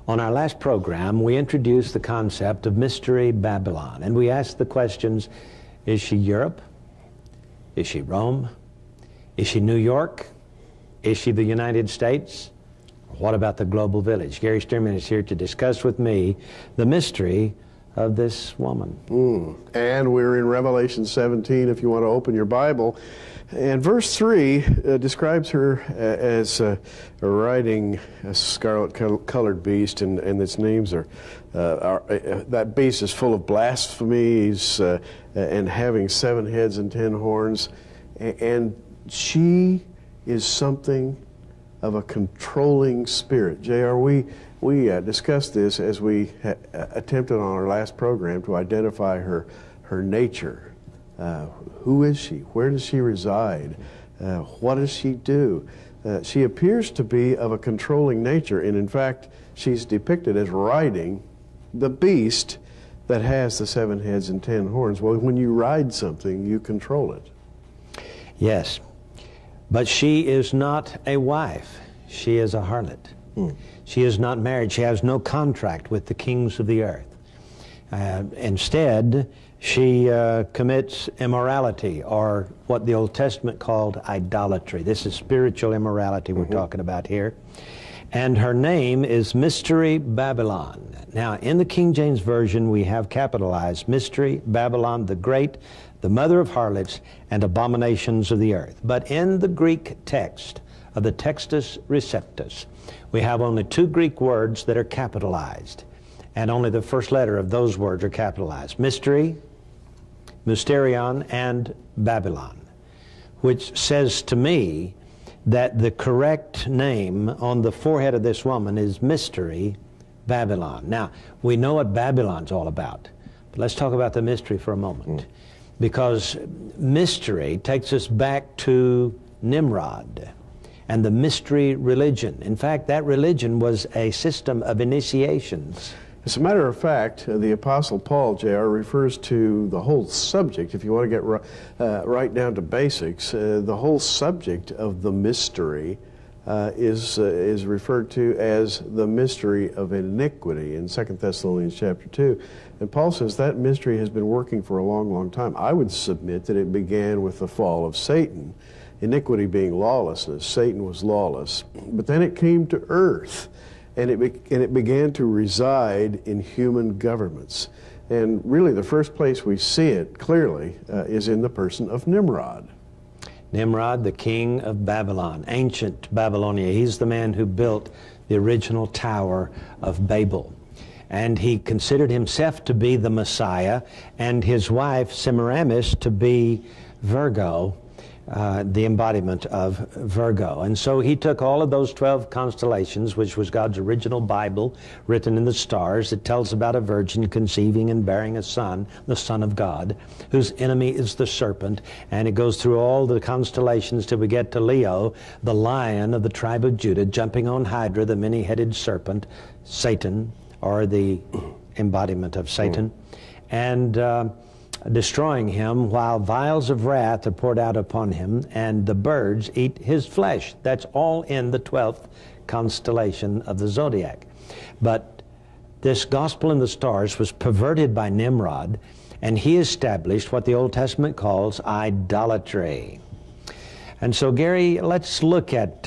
On our last program, we introduced the concept of Mystery Babylon, and we asked the questions, is she Europe? Is she Rome? Is she New York? Is she the United States? What about the global village? Gary Stearman is here to discuss with me the mystery of this woman. And we're in Revelation 17, if you want to open your Bible. And verse 3 describes her as riding a scarlet-colored beast, and its names are that beast is full of blasphemies and having 7 heads and 10 horns. And she is something of a controlling spirit. J.R., we discussed this as we attempted on our last program to identify her nature. Who is she? Where does she reside? What does she do? She appears to be of a controlling nature, and in fact, she's depicted as riding the beast that has the 7 heads and 10 horns. Well, when you ride something, you control it. Yes, but she is not a wife. She is a harlot. She is not married. She has no contract with the kings of the earth. Instead, she commits immorality, or what the Old Testament called idolatry. This is spiritual immorality we're talking about here. And her name is Mystery Babylon. Now, in the King James Version, we have capitalized Mystery Babylon the Great, the mother of harlots and abominations of the earth. But in the Greek text of the Textus Receptus, we have only 2 Greek words that are capitalized, and only the first letter of those words are capitalized. Mystery, Mysterion, and Babylon, which says to me that the correct name on the forehead of this woman is Mystery Babylon. Now, we know what Babylon's all about, but let's talk about the mystery for a moment, because mystery takes us back to Nimrod and the mystery religion. In fact, that religion was a system of initiations. As a matter of fact, the Apostle Paul, J.R., refers to the whole subject, if you want to get right down to basics, the whole subject of the mystery is referred to as the mystery of iniquity in 2 Thessalonians chapter 2. And Paul says that mystery has been working for a long, long time. I would submit that it began with the fall of Satan, iniquity being lawlessness. Satan was lawless. But then it came to earth, and it began to reside in human governments. And really the first place we see it clearly is in the person of Nimrod. Nimrod, the king of Babylon, ancient Babylonia. He's the man who built the original Tower of Babel. And he considered himself to be the Messiah, and his wife Semiramis to be Virgo, the embodiment of Virgo. And so he took all of those 12 constellations, which was God's original Bible written in the stars. It tells about a virgin conceiving and bearing a son, the Son of God, whose enemy is the serpent. And it goes through all the constellations till we get to Leo, the lion of the tribe of Judah, jumping on Hydra, the many-headed serpent, Satan, or the embodiment of Satan, and destroying him while vials of wrath are poured out upon him, and the birds eat his flesh. That's all in the 12th constellation of the zodiac. But this gospel in the stars was perverted by Nimrod, and he established what the Old Testament calls idolatry. And so, Gary, let's look at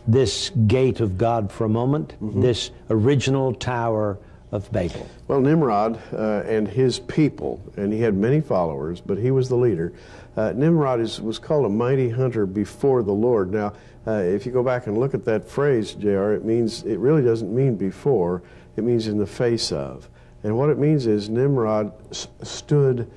this gate of God for a moment, this original Tower of Babel. Well, Nimrod and his people, and he had many followers, but he was the leader. Nimrod was called a mighty hunter before the Lord. Now, if you go back and look at that phrase, J.R., it really doesn't mean before, it means in the face of. And what it means is Nimrod stood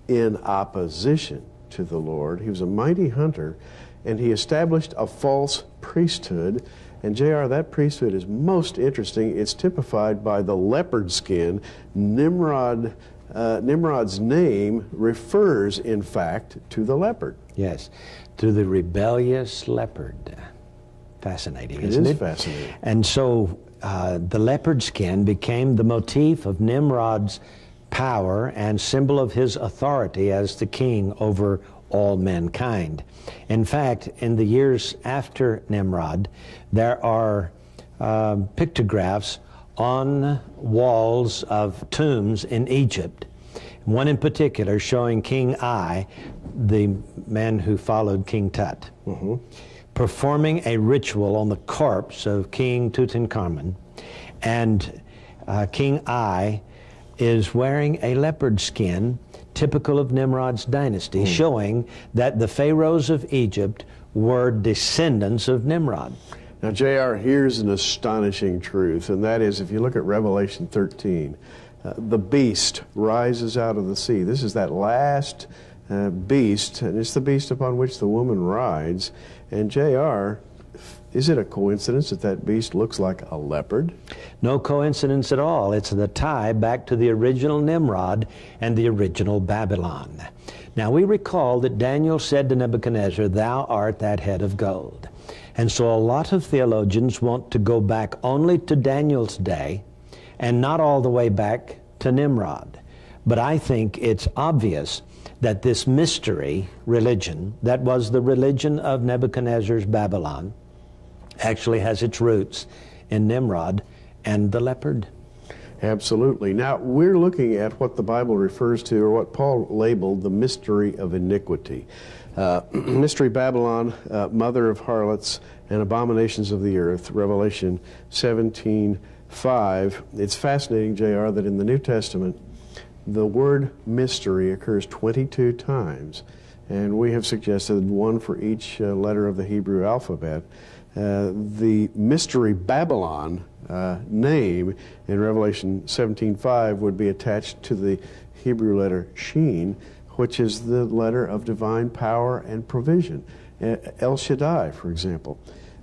in opposition to the Lord. He was a mighty hunter, and he established a false priesthood. And J.R., that priesthood is most interesting. It's typified by the leopard skin. Nimrod's name refers, in fact, to the leopard. Yes, to the rebellious leopard. Fascinating, isn't it? It is fascinating. And so the leopard skin became the motif of Nimrod's power and symbol of his authority as the king over all mankind. In fact, in the years after Nimrod, there are pictographs on walls of tombs in Egypt. One in particular showing King Ai, the man who followed King Tut, performing a ritual on the corpse of King Tutankhamun. And King Ai is wearing a leopard skin, typical of Nimrod's dynasty, showing that the pharaohs of Egypt were descendants of Nimrod. Now, J.R., here's an astonishing truth, and that is, if you look at Revelation 13, the beast rises out of the sea. This is that last beast, and it's the beast upon which the woman rides. And J.R., is it a coincidence that that beast looks like a leopard? No coincidence at all. It's the tie back to the original Nimrod and the original Babylon. Now, we recall that Daniel said to Nebuchadnezzar, "Thou art that head of gold." And so a lot of theologians want to go back only to Daniel's day and not all the way back to Nimrod. But I think it's obvious that this mystery religion, that was the religion of Nebuchadnezzar's Babylon, actually has its roots in Nimrod and the leopard. Absolutely. Now, we're looking at what the Bible refers to, or what Paul labeled the mystery of iniquity. Mystery Babylon, mother of harlots and abominations of the earth, Revelation 17:5. It's fascinating, J.R., that in the New Testament, the word mystery occurs 22 times, and we have suggested one for each letter of the Hebrew alphabet. The mystery Babylon name in Revelation 17:5 would be attached to the Hebrew letter Shin, which is the letter of divine power and provision. El Shaddai, for example.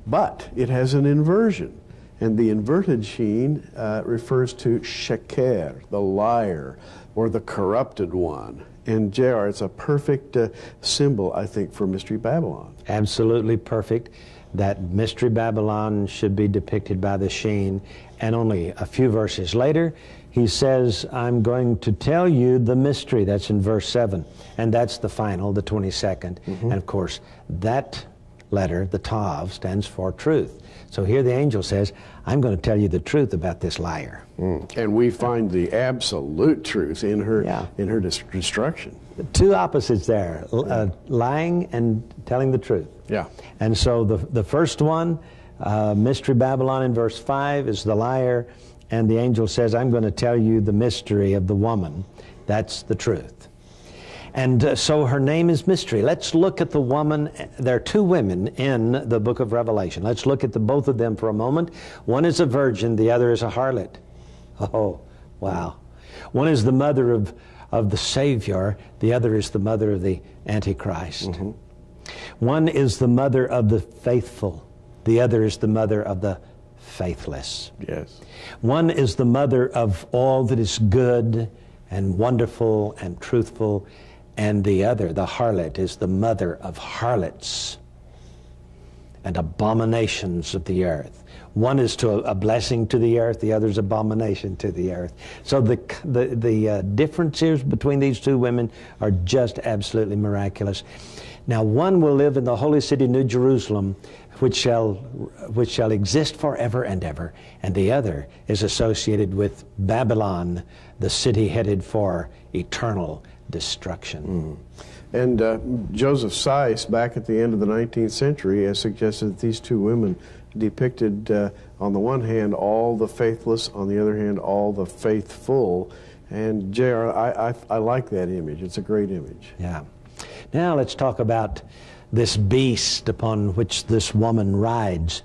But it has an inversion, and the inverted Shin refers to Sheker, the liar, or the corrupted one. And J.R., it's a perfect symbol, I think, for Mystery Babylon. Absolutely perfect. That Mystery Babylon should be depicted by the Shin. And only a few verses later, he says, "I'm going to tell you the mystery." That's in verse 7. And that's the final, the 22nd. And of course, that letter, the Tav, stands for truth. So here the angel says, "I'm going to tell you the truth about this liar." And we find the absolute truth in her destruction. Two opposites there, lying and telling the truth. Yeah. And so the first one, Mystery Babylon in verse 5, is the liar, and the angel says, "I'm going to tell you the mystery of the woman." That's the truth. And so her name is Mystery. Let's look at the woman. There are two women in the book of Revelation. Let's look at both of them for a moment. One is a virgin, the other is a harlot. Oh, wow. One is the mother of the Savior, the other is the mother of the Antichrist. One is the mother of the faithful, the other is the mother of the faithless. Yes. One is the mother of all that is good and wonderful and truthful, and the other, the harlot, is the mother of harlots and abominations of the earth. One is to a blessing to the earth, the other is abomination to the earth. So the differences between these two women are just absolutely miraculous. Now, one will live in the holy city, New Jerusalem, which shall exist forever and ever, and the other is associated with Babylon, the city headed for eternal destruction. And Joseph Seiss, back at the end of the 19th century, has suggested that these two women depicted, on the one hand, all the faithless, on the other hand, all the faithful. And J.R., I like that image. It's a great image. Yeah. Now let's talk about this beast upon which this woman rides,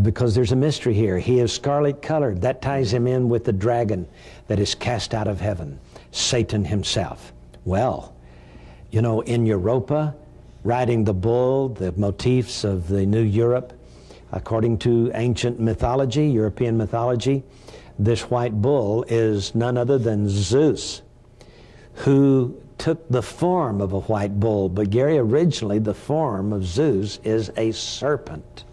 because there's a mystery here. He is scarlet colored. That ties him in with the dragon that is cast out of heaven, Satan himself. Well, you know, in Europa, riding the bull, the motifs of the New Europe, according to ancient mythology, European mythology, this white bull is none other than Zeus, who took the form of a white bull. But Gary, originally the form of Zeus is a serpent.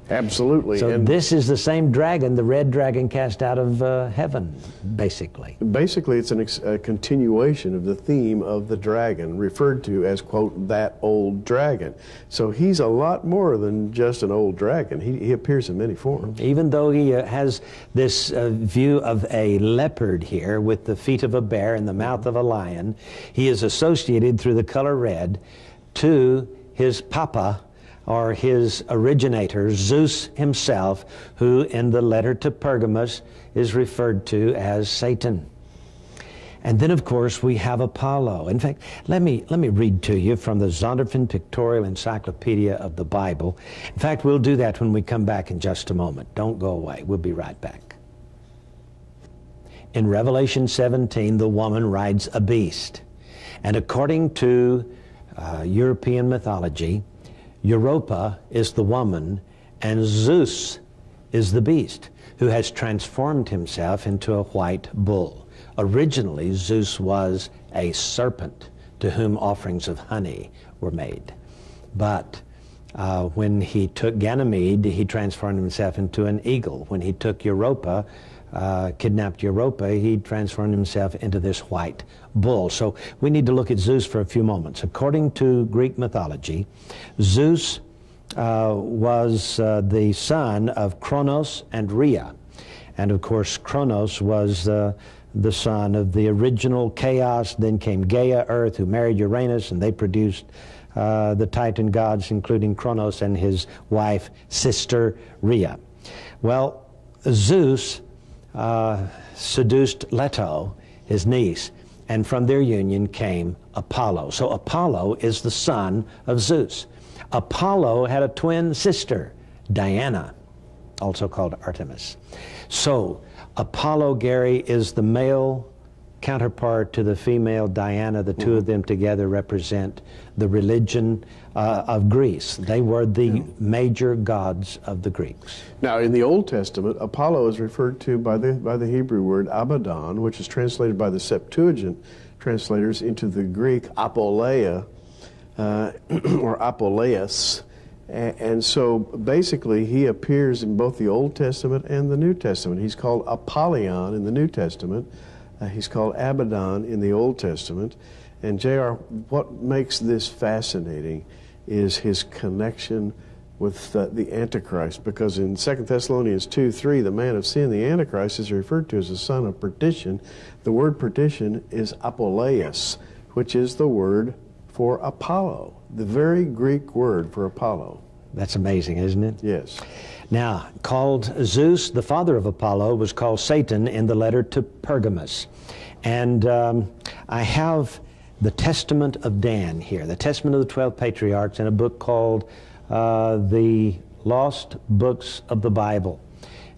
Absolutely. So and this is the same dragon, the red dragon cast out of heaven, basically. basically, it's a continuation of the theme of the dragon, referred to as, quote, that old dragon. So he's a lot more than just an old dragon. He appears in many forms. Even though he has this view of a leopard here with the feet of a bear and the mouth of a lion, he is associated through the color red to his papa, or his originator, Zeus himself, who in the letter to Pergamos is referred to as Satan. And then, of course, we have Apollo. In fact, let me read to you from the Zondervan Pictorial Encyclopedia of the Bible. In fact, we'll do that when we come back in just a moment. Don't go away. We'll be right back. In Revelation 17, the woman rides a beast. And according to European mythology, Europa is the woman, and Zeus is the beast, who has transformed himself into a white bull. Originally, Zeus was a serpent to whom offerings of honey were made. But when he took Ganymede, he transformed himself into an eagle. When he took Europa, kidnapped Europa, he transformed himself into this white bull. So we need to look at Zeus for a few moments. According to Greek mythology, Zeus was the son of Kronos and Rhea. And of course, Kronos was the son of the original chaos. Then came Gaia, Earth, who married Uranus, and they produced the Titan gods, including Kronos and his wife, sister Rhea. Well, Zeus seduced Leto, his niece, and from their union came Apollo. So Apollo is the son of Zeus. Apollo had a twin sister, Diana, also called Artemis. So Apollo, Gary, is the male counterpart to the female Diana. The two of them together represent the religion of Greece. They were the major gods of the Greeks. Now, in the Old Testament, Apollo is referred to by the Hebrew word Abaddon, which is translated by the Septuagint translators into the Greek Apoleia, or Apoleus. And so basically he appears in both the Old Testament and the New Testament. He's called Apollyon in the New Testament. He's called Abaddon in the Old Testament. And J.R., what makes this fascinating is his connection with the Antichrist, because in 2 Thessalonians 2:3, the man of sin, the Antichrist, is referred to as the son of perdition. The word perdition is Apoleus, which is the word for Apollo, the very Greek word for Apollo. That's amazing, isn't it? Yes. Now, called Zeus, the father of Apollo, was called Satan in the letter to Pergamos. And I have the Testament of Dan here, the Testament of the 12 Patriarchs, in a book called The Lost Books of the Bible.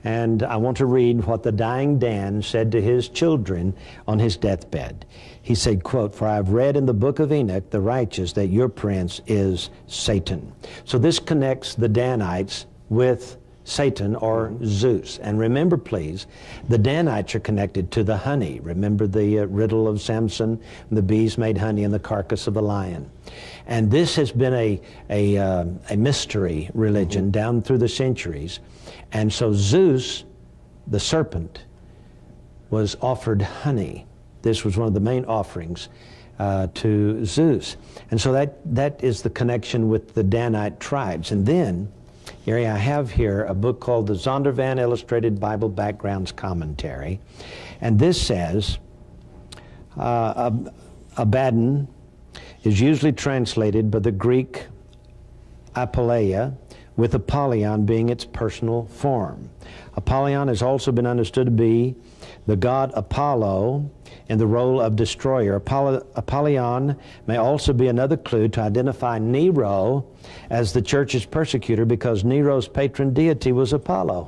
And I want to read what the dying Dan said to his children on his deathbed. He said, quote, "For I have read in the book of Enoch, the righteous, that your prince is Satan." So this connects the Danites with Satan or Zeus. And remember, please, the Danites are connected to the honey. Remember the riddle of Samson? The bees made honey in the carcass of the lion. And this has been a mystery religion down through the centuries. And so Zeus, the serpent, was offered honey. This was one of the main offerings to Zeus. And so that is the connection with the Danite tribes. And then, Gary, I have here a book called the Zondervan Illustrated Bible Backgrounds Commentary. And this says, Abaddon is usually translated by the Greek Apoleia, with Apollyon being its personal form. Apollyon has also been understood to be the god Apollo in the role of destroyer. Apollyon may also be another clue to identify Nero as the church's persecutor, because Nero's patron deity was Apollo.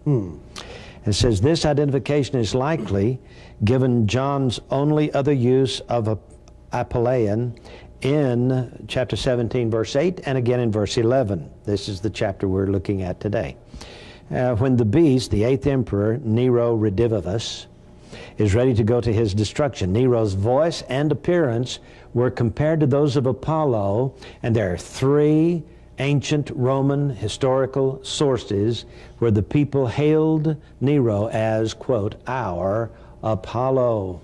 It says this identification is likely given John's only other use of Apollyon in chapter 17, verse 8, and again in verse 11. This is the chapter we're looking at today. When the beast, the 8th emperor, Nero Redivivus, is ready to go to his destruction, Nero's voice and appearance were compared to those of Apollo, and there are 3 ancient Roman historical sources where the people hailed Nero as, quote, our Apollo.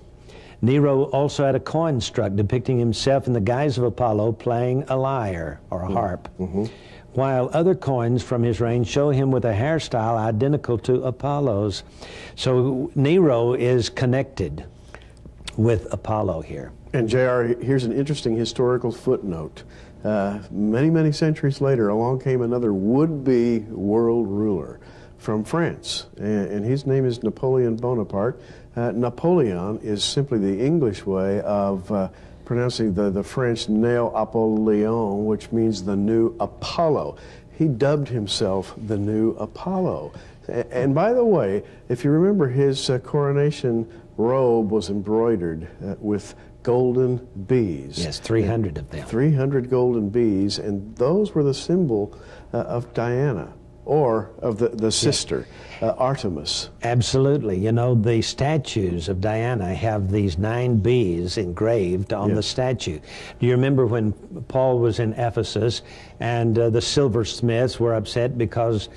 Nero also had a coin struck depicting himself in the guise of Apollo playing a lyre or a harp, while other coins from his reign show him with a hairstyle identical to Apollo's. So Nero is connected with Apollo here. And J.R., here's an interesting historical footnote. Many, many centuries later, along came another would-be world ruler from France, and his name is Napoleon Bonaparte. Napoleon is simply the English way of pronouncing the French Néo-Apoléon, which means the new Apollo. He dubbed himself the new Apollo. And by the way, if you remember, his coronation robe was embroidered with golden bees. Yes, 300 of them. 300 golden bees, and those were the symbol of Diana, or of the sister, Artemis. Absolutely. You know, the statues of Diana have these 9 bees engraved on the statue. Do you remember when Paul was in Ephesus and the silversmiths were upset because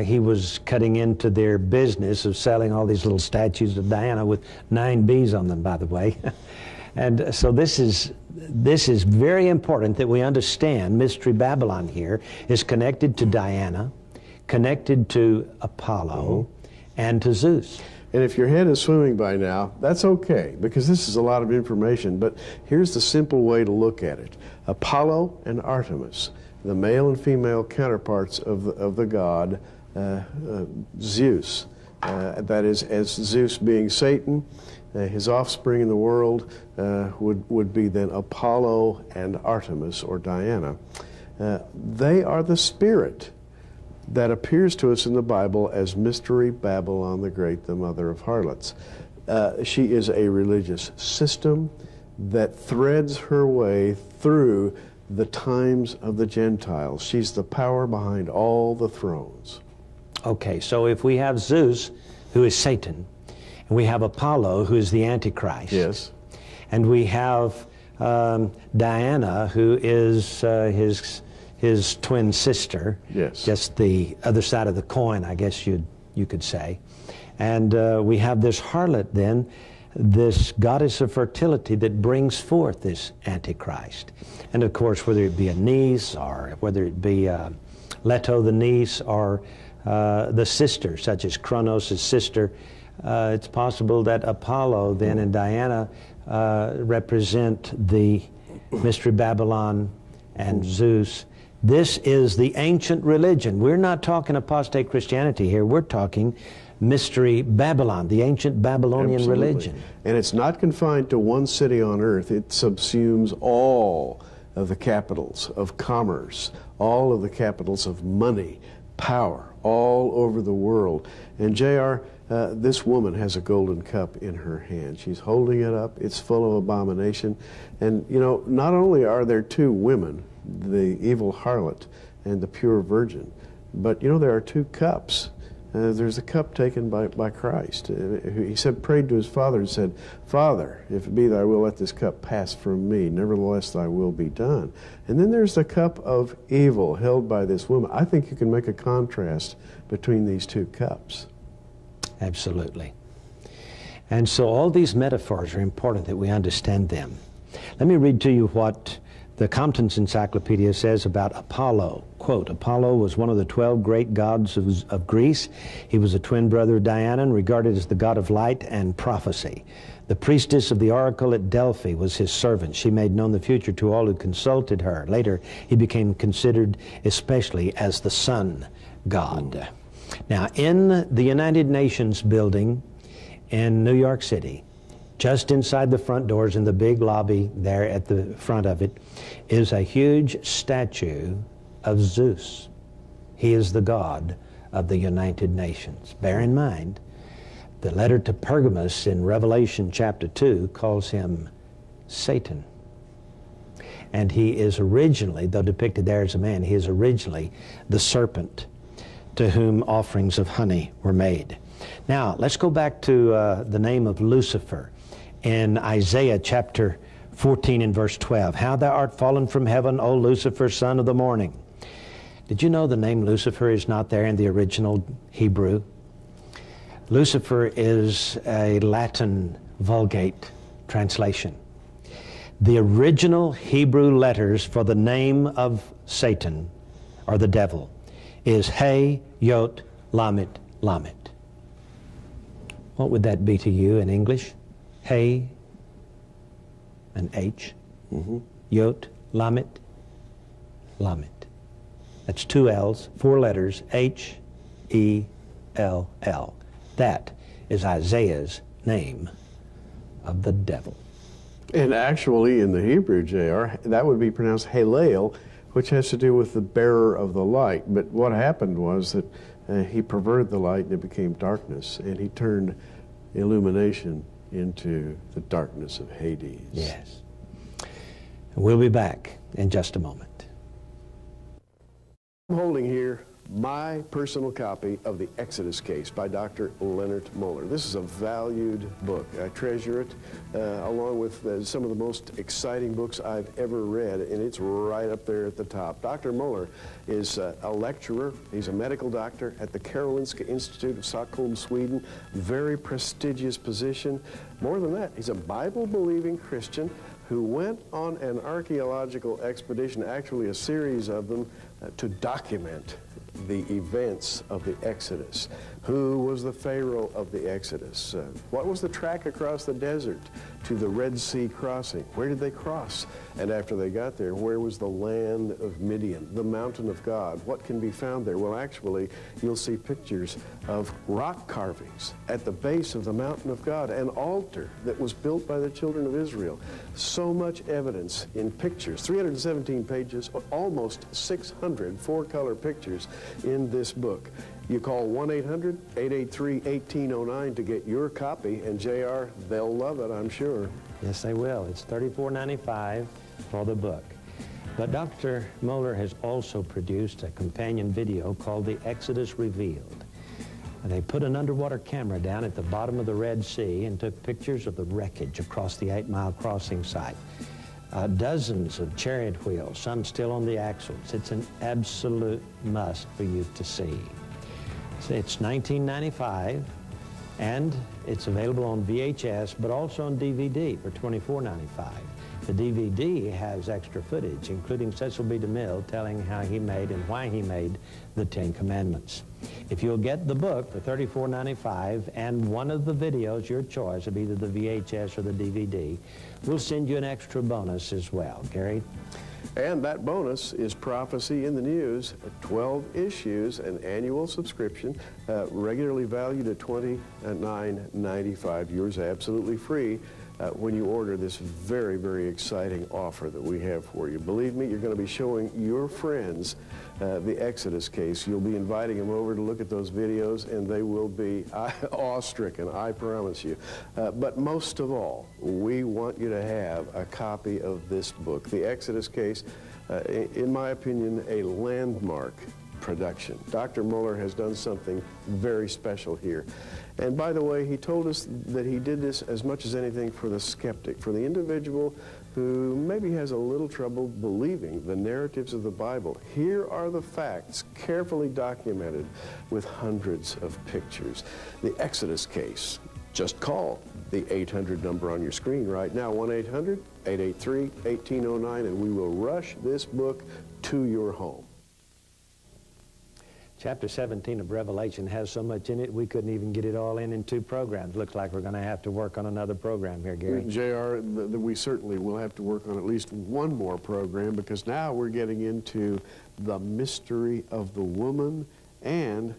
he was cutting into their business of selling all these little statues of Diana with 9 bees on them, by the way. And so this is very important that we understand Mystery Babylon here is connected to Diana, connected to Apollo, and to Zeus. And if your head is swimming by now, that's okay, because this is a lot of information, but here's the simple way to look at it. Apollo and Artemis, the male and female counterparts of the god Zeus. That is, as Zeus being Satan, his offspring in the world would be then Apollo and Artemis, or Diana. They are the spirit that appears to us in the Bible as Mystery Babylon the Great, the mother of harlots. She is a religious system that threads her way through the times of the Gentiles. She's the power behind all the thrones. Okay, so if we have Zeus, who is Satan, and we have Apollo, who is the Antichrist, yes, and we have Diana, who is his twin sister, yes, just the other side of the coin, I guess you could say, and we have this harlot then, this goddess of fertility that brings forth this Antichrist. And of course, whether it be a niece, or whether it be Leto the niece, or the sister, such as Kronos' sister, it's possible that Apollo then and Diana represent the Mystery Babylon and Zeus. This is the ancient religion. We're not talking apostate Christianity here. We're talking Mystery Babylon, the ancient Babylonian absolutely. Religion. And it's not confined to one city on earth. It subsumes all of the capitals of commerce, all of the capitals of money, power, all over the world. And J.R., this woman has a golden cup in her hand. She's holding it up. It's full of abomination. And, you know, not only are there 2 women, the evil harlot and the pure virgin, but, you know, there are 2 cups. There's a cup taken by Christ. He said, prayed to his Father and said, Father, if it be thy will, let this cup pass from me. Nevertheless, thy will be done. And then there's the cup of evil held by this woman. I think you can make a contrast between these 2 cups. Absolutely. And so all these metaphors are important that we understand them. Let me read to you what the Compton's Encyclopedia says about Apollo. Quote, Apollo was one of the 12 great gods of Greece. He was a twin brother of Diana and regarded as the god of light and prophecy. The priestess of the oracle at Delphi was his servant. She made known the future to all who consulted her. Later, he became considered especially as the sun god. Now, in the United Nations building in New York City, just inside the front doors in the big lobby there at the front of it, is a huge statue of Zeus. He is the god of the United Nations. Bear in mind, the letter to Pergamos in Revelation chapter 2 calls him Satan. And he is originally, though depicted there as a man, he is originally the serpent to whom offerings of honey were made. Now, let's go back to the name of Lucifer in Isaiah chapter 14 and verse 12. How thou art fallen from heaven, O Lucifer, son of the morning. Did you know the name Lucifer is not there in the original Hebrew? Lucifer is a Latin Vulgate translation. The original Hebrew letters for the name of Satan, or the devil, is He, Yot, Lamet, Lamet. What would that be to you in English? He, an H, Yot, Lamet, Lamet. That's 2 L's, 4 letters, H-E-L-L. That is Isaiah's name of the devil. And actually, in the Hebrew, J.R., that would be pronounced Halel, which has to do with the bearer of the light. But what happened was that he perverted the light and it became darkness, and he turned illumination into the darkness of Hades. Yes. We'll be back in just a moment. I'm holding here my personal copy of The Exodus Case by Dr. Leonard Moeller. This is a valued book. I treasure it, along with some of the most exciting books I've ever read, and it's right up there at the top. Dr. Moeller is a lecturer. He's a medical doctor at the Karolinska Institute of Stockholm, Sweden. Very prestigious position. More than that, he's a Bible-believing Christian who went on an archaeological expedition, actually a series of them, to document the events of the Exodus. Who was the Pharaoh of the Exodus? What was the track across the desert to the Red Sea crossing? Where did they cross? And after they got there, where was the land of Midian, the mountain of God? What can be found there? Well, actually, you'll see pictures of rock carvings at the base of the mountain of God, an altar that was built by the children of Israel. So much evidence in pictures, 317 pages, almost 600 four-color pictures in this book. You call 1-800-883-1809 to get your copy, and JR, they'll love it, I'm sure. Yes, they will. It's $34.95 for the book. But Dr. Moeller has also produced a companion video called The Exodus Revealed. And they put an underwater camera down at the bottom of the Red Sea and took pictures of the wreckage across the 8-mile crossing site. Dozens of chariot wheels, some still on the axles. It's an absolute must for you to see. It's $19.95, and it's available on VHS, but also on DVD for $24.95. The DVD has extra footage, including Cecil B. DeMille telling how he made and why he made the 10 Commandments. If you'll get the book for $34.95 and one of the videos, your choice of either the VHS or the DVD, we'll send you an extra bonus as well. Gary? And that bonus is Prophecy in the News, 12 issues, an annual subscription, regularly valued at $29.95. Yours absolutely free when you order this very, very exciting offer that we have for you. Believe me, you're going to be showing your friends the Exodus Case. You'll be inviting them over to look at those videos, and they will be awe-stricken, I promise you. But most of all, we want you to have a copy of this book, The Exodus Case, in my opinion, a landmark production. Dr. Moeller has done something very special here. And by the way, he told us that he did this as much as anything for the skeptic, for the individual who maybe has a little trouble believing the narratives of the Bible. Here are the facts, carefully documented with hundreds of pictures. The Exodus Case. Just call the 800 number on your screen right now, 1-800-883-1809, and we will rush this book to your home. Chapter 17 of Revelation has so much in it, we couldn't even get it all in 2 programs. Looks like we're going to have to work on another program here, Gary. JR, we certainly will have to work on at least one more program, because now we're getting into the mystery of the woman and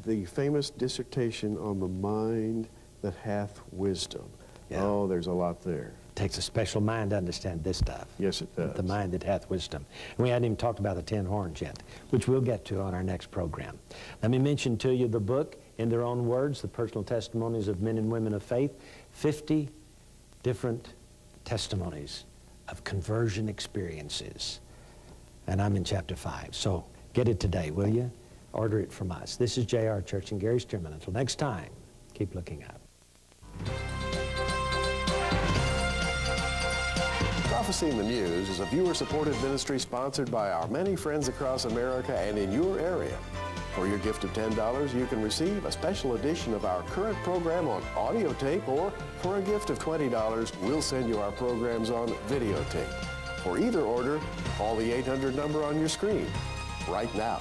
the famous dissertation on the mind that hath wisdom. Yeah. Oh, there's a lot there. It takes a special mind to understand this stuff. Yes, it does. The mind that hath wisdom. And we hadn't even talked about the 10 horns yet, which we'll get to on our next program. Let me mention to you the book, in their own words, the personal testimonies of men and women of faith, 50 different testimonies of conversion experiences. And I'm in chapter 5. So get it today, will you? Order it from us. This is J.R. Church and Gary Stearman. Until next time, keep looking up. Prophecy in the News is a viewer-supported ministry sponsored by our many friends across America and in your area. For your gift of $10, you can receive a special edition of our current program on audio tape, or for a gift of $20, we'll send you our programs on videotape. For either order, call the 800 number on your screen right now.